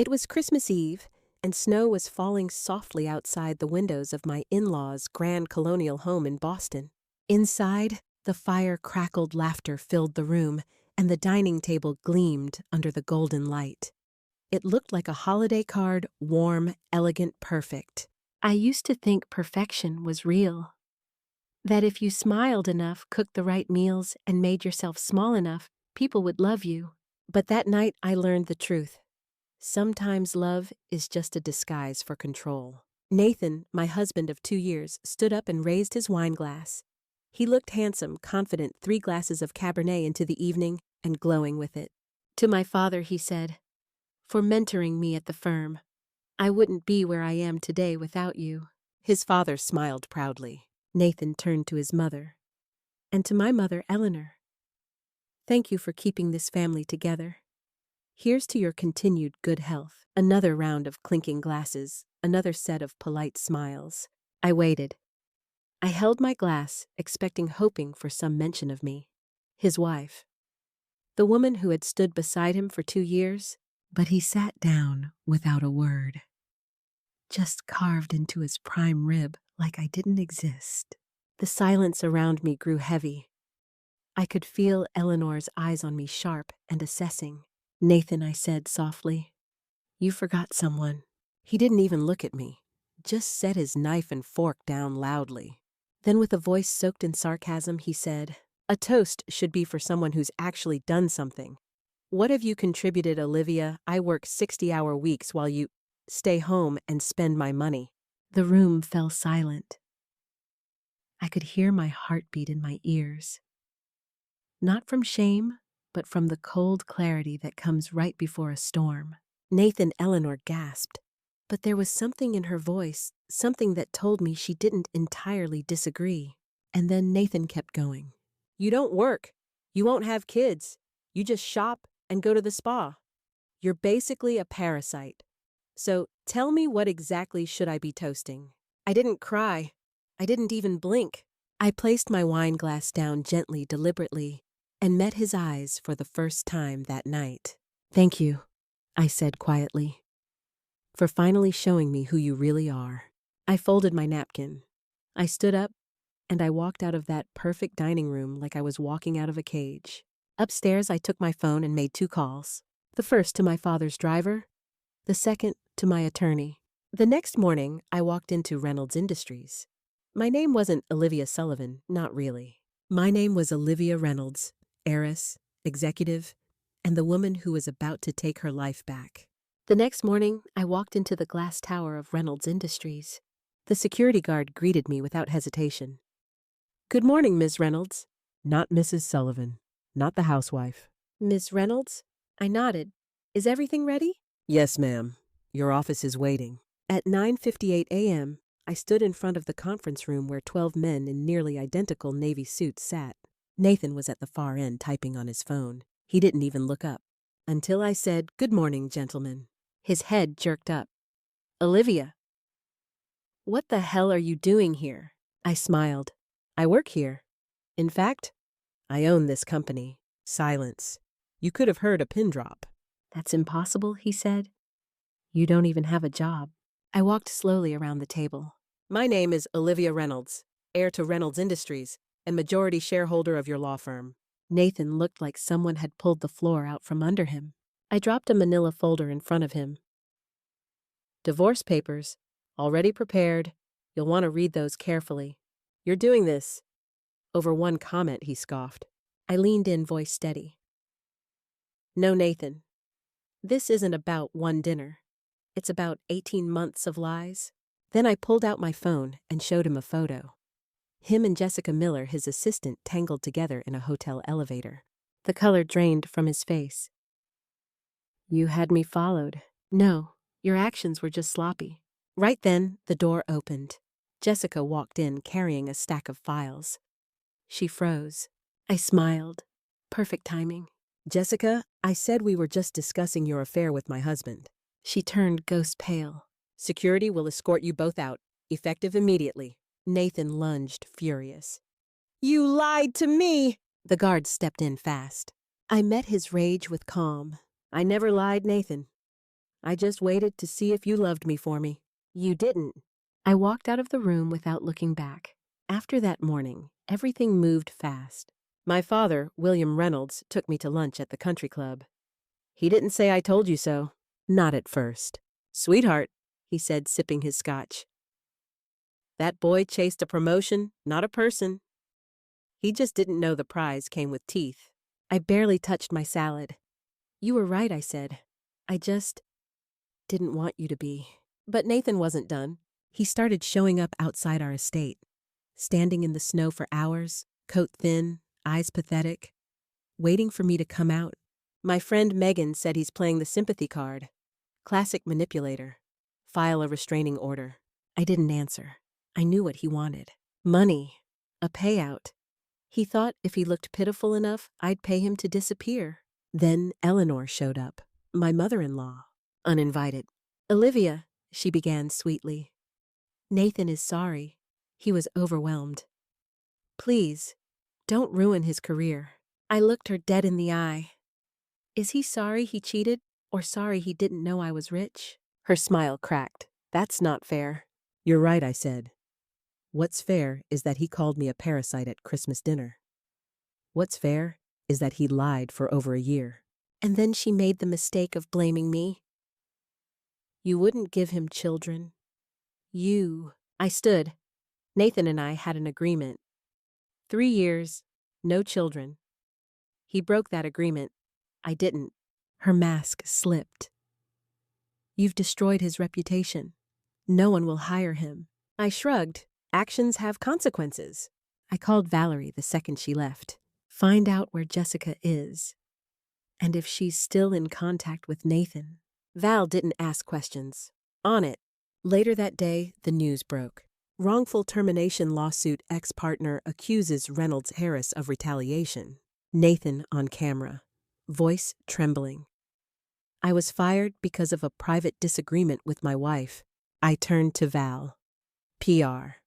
It was Christmas Eve, and snow was falling softly outside the windows of my in-laws' grand colonial home in Boston. Inside, the fire crackled, laughter filled the room, and the dining table gleamed under the golden light. It looked like a holiday card, warm, elegant, perfect. I used to think perfection was real. That if you smiled enough, cooked the right meals, and made yourself small enough, people would love you. But that night I learned the truth. Sometimes love is just a disguise for control. Nathan, my husband of 2 years, stood up and raised his wine glass. He looked handsome, confident, 3 glasses of Cabernet into the evening, and glowing with it. To my father he said, "For mentoring me at the firm. I wouldn't be where I am today without you." His father smiled proudly. Nathan turned to his mother. "And to my mother, Eleanor. Thank you for keeping this family together. Here's to your continued good health." Another round of clinking glasses, another set of polite smiles. I waited. I held my glass, hoping for some mention of me. His wife. The woman who had stood beside him for 2 years. But he sat down without a word. Just carved into his prime rib like I didn't exist. The silence around me grew heavy. I could feel Eleanor's eyes on me, sharp and assessing. "Nathan," I said softly, "you forgot someone." He didn't even look at me, just set his knife and fork down loudly. Then with a voice soaked in sarcasm, he said, "A toast should be for someone who's actually done something. What have you contributed, Olivia? I work 60-hour weeks while you stay home and spend my money." The room fell silent. I could hear my heartbeat in my ears. Not from shame, but from the cold clarity that comes right before a storm. Nathan, Eleanor gasped, but there was something in her voice, something that told me she didn't entirely disagree. And then Nathan kept going. "You don't work. You won't have kids. You just shop and go to the spa. You're basically a parasite. So tell me, what exactly should I be toasting?" I didn't cry. I didn't even blink. I placed my wine glass down gently, deliberately, and met his eyes for the first time that night. "Thank you," I said quietly, "for finally showing me who you really are." I folded my napkin. I stood up, and I walked out of that perfect dining room like I was walking out of a cage. Upstairs, I took my phone and made 2 calls. The first to my father's driver, the second to my attorney. The next morning, I walked into Reynolds Industries. My name wasn't Olivia Sullivan, not really. My name was Olivia Reynolds, heiress, executive, and the woman who was about to take her life back. The next morning, I walked into the glass tower of Reynolds Industries. The security guard greeted me without hesitation. "Good morning, Ms. Reynolds." "Not Mrs. Sullivan. Not the housewife." "Ms. Reynolds?" I nodded. "Is everything ready?" "Yes, ma'am. Your office is waiting." At 9:58 a.m., I stood in front of the conference room where 12 men in nearly identical navy suits sat. Nathan was at the far end typing on his phone. He didn't even look up. Until I said, "Good morning, gentlemen." His head jerked up. "Olivia, what the hell are you doing here?" I smiled. "I work here. In fact, I own this company." Silence. You could have heard a pin drop. "That's impossible," he said. "You don't even have a job." I walked slowly around the table. "My name is Olivia Reynolds, heir to Reynolds Industries, and majority shareholder of your law firm." Nathan looked like someone had pulled the floor out from under him. I dropped a manila folder in front of him. "Divorce papers, already prepared. You'll want to read those carefully. You're doing this." Over one comment, he scoffed. I leaned in, voice steady. "No, Nathan. This isn't about one dinner. It's about 18 months of lies." Then I pulled out my phone and showed him a photo. Him and Jessica Miller, his assistant, tangled together in a hotel elevator. The color drained from his face. "You had me followed." "No, your actions were just sloppy." Right then, the door opened. Jessica walked in carrying a stack of files. She froze. I smiled. Perfect timing. "Jessica, I said we were just discussing your affair with my husband." She turned ghost pale. "Security will escort you both out, effective immediately." Nathan lunged, furious. "You lied to me!" The guard stepped in fast. I met his rage with calm. "I never lied, Nathan. I just waited to see if you loved me for me. You didn't. I walked out of the room without looking back. After that morning, everything moved fast. My father, William Reynolds, took me to lunch at the country club. He didn't say I told you so. Not at first. Sweetheart, he said, sipping his scotch. That boy chased a promotion, not a person. He just didn't know the prize came with teeth. I barely touched my salad. You were right, I said. I just didn't want you to be. But Nathan wasn't done. He started showing up outside our estate, standing in the snow for hours, coat thin, eyes pathetic, waiting for me to come out. My friend Megan said he's playing the sympathy card. Classic manipulator. File a restraining order. I didn't answer. I knew what he wanted. Money. A payout. He thought if he looked pitiful enough, I'd pay him to disappear. Then Eleanor showed up, my mother-in-law, uninvited. Olivia, she began sweetly. Nathan is sorry. He was overwhelmed. Please, don't ruin his career. I looked her dead in the eye. Is he sorry he cheated, or sorry he didn't know I was rich? Her smile cracked. That's not fair. You're right, I said. What's fair is that he called me a parasite at Christmas dinner. What's fair is that he lied for over a year. And then she made the mistake of blaming me. You wouldn't give him children. I stood. Nathan and I had an agreement. 3 years, no children. He broke that agreement. I didn't. Her mask slipped. You've destroyed his reputation. No one will hire him. I shrugged. Actions have consequences. I called Valerie the second she left. Find out where Jessica is. And if she's still in contact with Nathan. Val didn't ask questions. On it. Later that day, the news broke. Wrongful termination lawsuit ex-partner accuses Reynolds Harris of retaliation. Nathan on camera. Voice trembling. I was fired because of a private disagreement with my wife. I turned to Val. PR.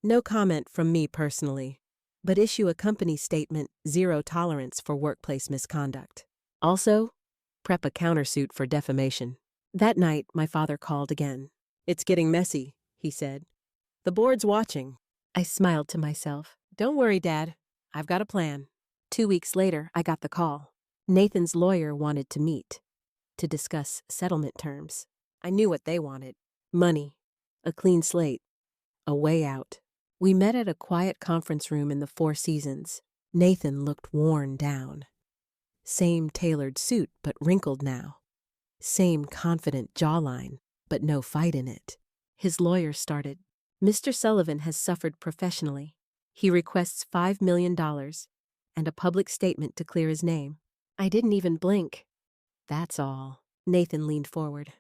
No comment from me personally, but issue a company statement, 0 tolerance for workplace misconduct. Also, prep a countersuit for defamation. That night, my father called again. It's getting messy, he said. The board's watching. I smiled to myself. Don't worry, Dad. I've got a plan. 2 weeks later, I got the call. Nathan's lawyer wanted to meet, to discuss settlement terms. I knew what they wanted. Money, a clean slate, a way out. We met at a quiet conference room in the Four Seasons. Nathan looked worn down. Same tailored suit, but wrinkled now. Same confident jawline, but no fight in it. His lawyer started. Mr. Sullivan has suffered professionally. He requests $5 million and a public statement to clear his name. I didn't even blink. That's all. Nathan leaned forward.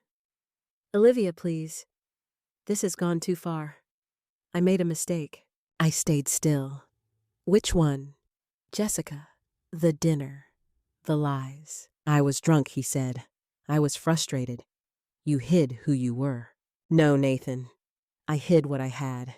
Olivia, please. This has gone too far. I made a mistake. I stayed still. Which one? Jessica. The dinner. The lies. I was drunk, he said. I was frustrated. You hid who you were. No, Nathan. I hid what I had.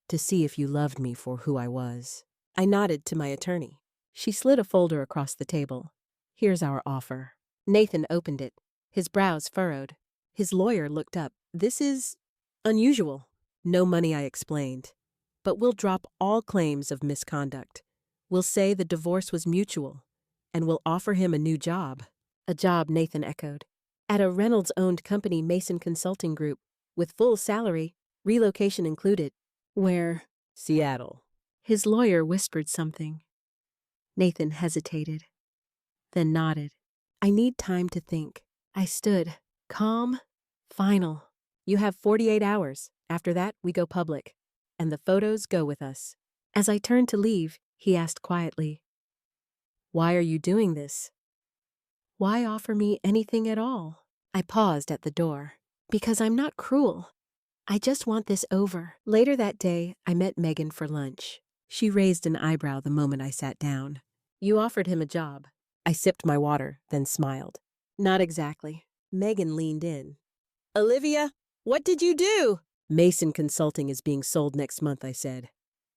To see if you loved me for who I was. I nodded to my attorney. She slid a folder across the table. Here's our offer. Nathan opened it. His brows furrowed. His lawyer looked up. This is unusual. No money, I explained. But we'll drop all claims of misconduct. We'll say the divorce was mutual, and we'll offer him a new job. A job, Nathan echoed. At a Reynolds-owned company, Mason Consulting Group, with full salary, relocation included. Where? Seattle. His lawyer whispered something. Nathan hesitated, then nodded. I need time to think. I stood, calm, final. You have 48 hours. After that, we go public. And the photos go with us. As I turned to leave, he asked quietly, Why are you doing this? Why offer me anything at all? I paused at the door. Because I'm not cruel. I just want this over. Later that day, I met Megan for lunch. She raised an eyebrow the moment I sat down. You offered him a job. I sipped my water, then smiled. Not exactly. Megan leaned in. Olivia, what did you do? Mason Consulting is being sold next month, I said.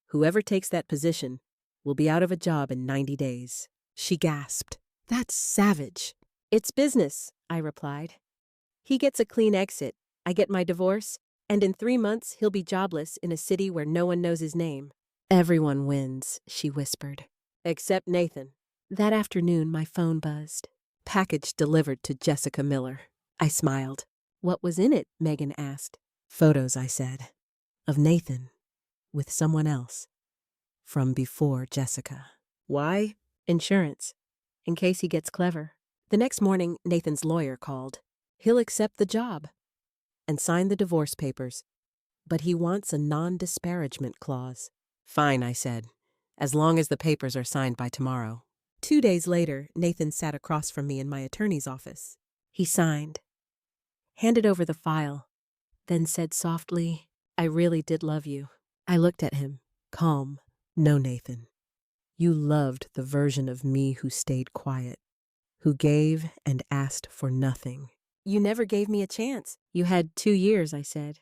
Whoever takes that position will be out of a job in 90 days. She gasped. That's savage. It's business, I replied. He gets a clean exit, I get my divorce, and in 3 months he'll be jobless in a city where no one knows his name. Everyone wins, she whispered. Except Nathan. That afternoon, my phone buzzed. Package delivered to Jessica Miller. I smiled. What was in it? Megan asked. Photos, I said. Of Nathan. With someone else. From before Jessica. Why? Insurance. In case he gets clever. The next morning, Nathan's lawyer called. He'll accept the job. And sign the divorce papers. But he wants a non-disparagement clause. Fine, I said. As long as the papers are signed by tomorrow. 2 days later, Nathan sat across from me in my attorney's office. He signed. Handed over the file. Then said softly, I really did love you. I looked at him, calm. No, Nathan. You loved the version of me who stayed quiet, who gave and asked for nothing. You never gave me a chance. You had 2 years, I said.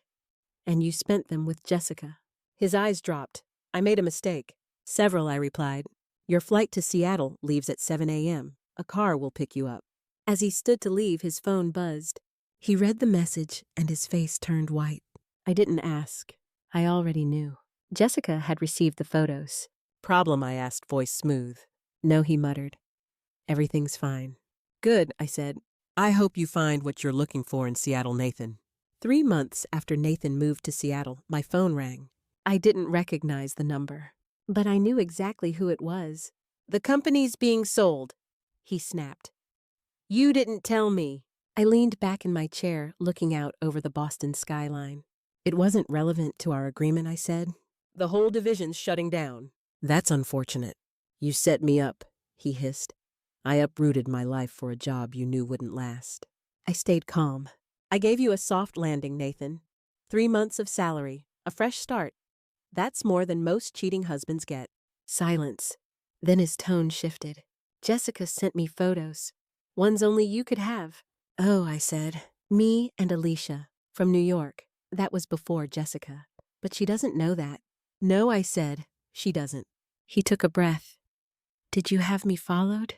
And you spent them with Jessica. His eyes dropped. I made a mistake. Several, I replied. Your flight to Seattle leaves at 7 a.m. A car will pick you up. As he stood to leave, his phone buzzed. He read the message and his face turned white. I didn't ask. I already knew. Jessica had received the photos. Problem, I asked, voice smooth. No, he muttered. Everything's fine. Good, I said. I hope you find what you're looking for in Seattle, Nathan. 3 months after Nathan moved to Seattle, my phone rang. I didn't recognize the number, but I knew exactly who it was. The company's being sold, he snapped. You didn't tell me. I leaned back in my chair, looking out over the Boston skyline. It wasn't relevant to our agreement, I said. The whole division's shutting down. That's unfortunate. You set me up, he hissed. I uprooted my life for a job you knew wouldn't last. I stayed calm. I gave you a soft landing, Nathan. 3 months of salary, a fresh start. That's more than most cheating husbands get. Silence. Then his tone shifted. Jessica sent me photos. Ones only you could have. Oh, I said. Me and Alicia, from New York. That was before Jessica. But she doesn't know that. No, I said. She doesn't. He took a breath. Did you have me followed?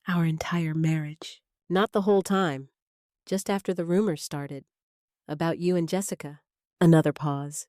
Our entire marriage. Not the whole time. Just after the rumors started. About you and Jessica. Another pause.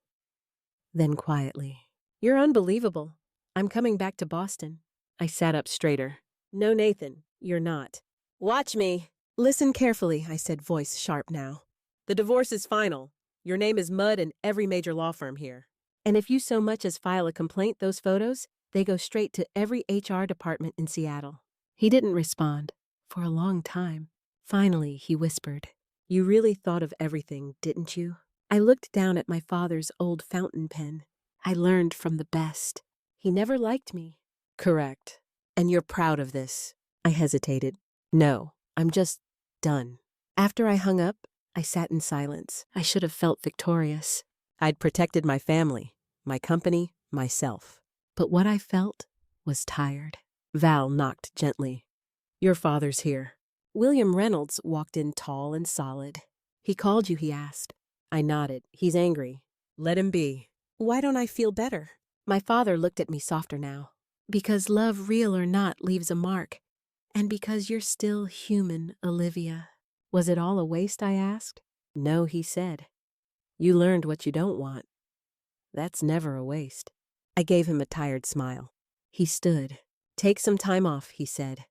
Then quietly. You're unbelievable. I'm coming back to Boston. I sat up straighter. No, Nathan, you're not. Watch me. Listen carefully, I said, voice sharp now. The divorce is final. Your name is mud in every major law firm here. And if you so much as file a complaint, those photos, they go straight to every HR department in Seattle. He didn't respond for a long time. Finally, he whispered, You really thought of everything, didn't you? I looked down at my father's old fountain pen. I learned from the best. He never liked me. Correct. And you're proud of this. I hesitated. No, I'm just done. After I hung up, I sat in silence. I should have felt victorious. I'd protected my family, my company, myself. But what I felt was tired. Val knocked gently. Your father's here. William Reynolds walked in tall and solid. He called you, he asked. I nodded. He's angry. Let him be. Why don't I feel better? My father looked at me softer now. Because love, real or not, leaves a mark. And because you're still human, Olivia. Was it all a waste, I asked? No, he said. You learned what you don't want. That's never a waste. I gave him a tired smile. He stood. Take some time off, he said.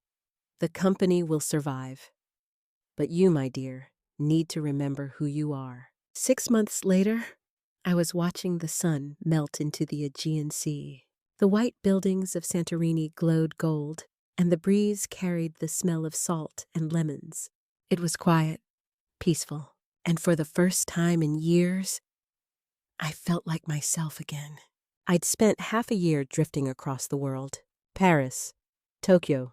The company will survive. But you, my dear, need to remember who you are. 6 months later, I was watching the sun melt into the Aegean Sea. The white buildings of Santorini glowed gold, and the breeze carried the smell of salt and lemons. It was quiet, peaceful, and for the first time in years, I felt like myself again. I'd spent half a year drifting across the world. Paris, Tokyo,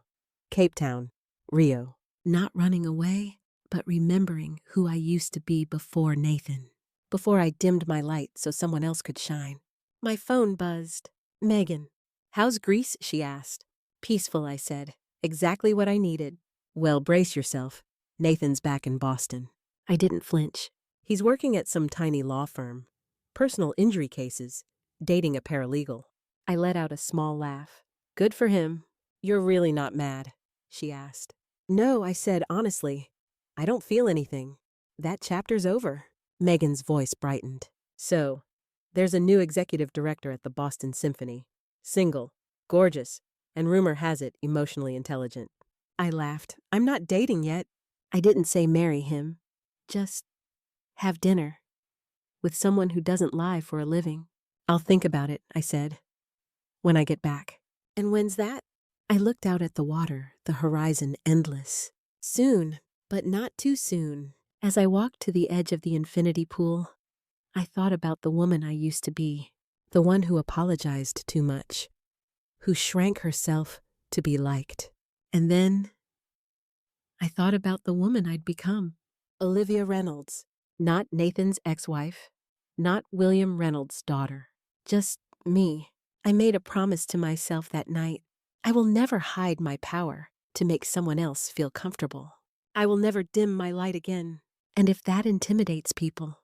Cape Town, Rio. Not running away, but remembering who I used to be before Nathan. Before I dimmed my light so someone else could shine. My phone buzzed. Megan. How's Greece? She asked. Peaceful, I said. Exactly what I needed. Well, brace yourself. Nathan's back in Boston. I didn't flinch. He's working at some tiny law firm. Personal injury cases. Dating a paralegal. I let out a small laugh. Good for him. You're really not mad, she asked. No, I said honestly. I don't feel anything. That chapter's over. Megan's voice brightened. So, there's a new executive director at the Boston Symphony. Single, gorgeous, and rumor has it emotionally intelligent. I laughed. I'm not dating yet. I didn't say marry him. Just have dinner with someone who doesn't lie for a living. I'll think about it, I said, when I get back. And when's that? I looked out at the water, the horizon endless. Soon, but not too soon. As I walked to the edge of the infinity pool, I thought about the woman I used to be, the one who apologized too much, who shrank herself to be liked. And then I thought about the woman I'd become. Olivia Reynolds, not Nathan's ex-wife, not William Reynolds' daughter, just me. I made a promise to myself that night. I will never hide my power to make someone else feel comfortable. I will never dim my light again. And if that intimidates people,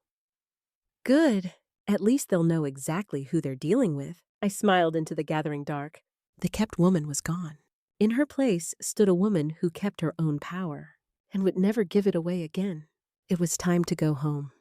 good. At least they'll know exactly who they're dealing with. I smiled into the gathering dark. The kept woman was gone. In her place stood a woman who kept her own power and would never give it away again. It was time to go home.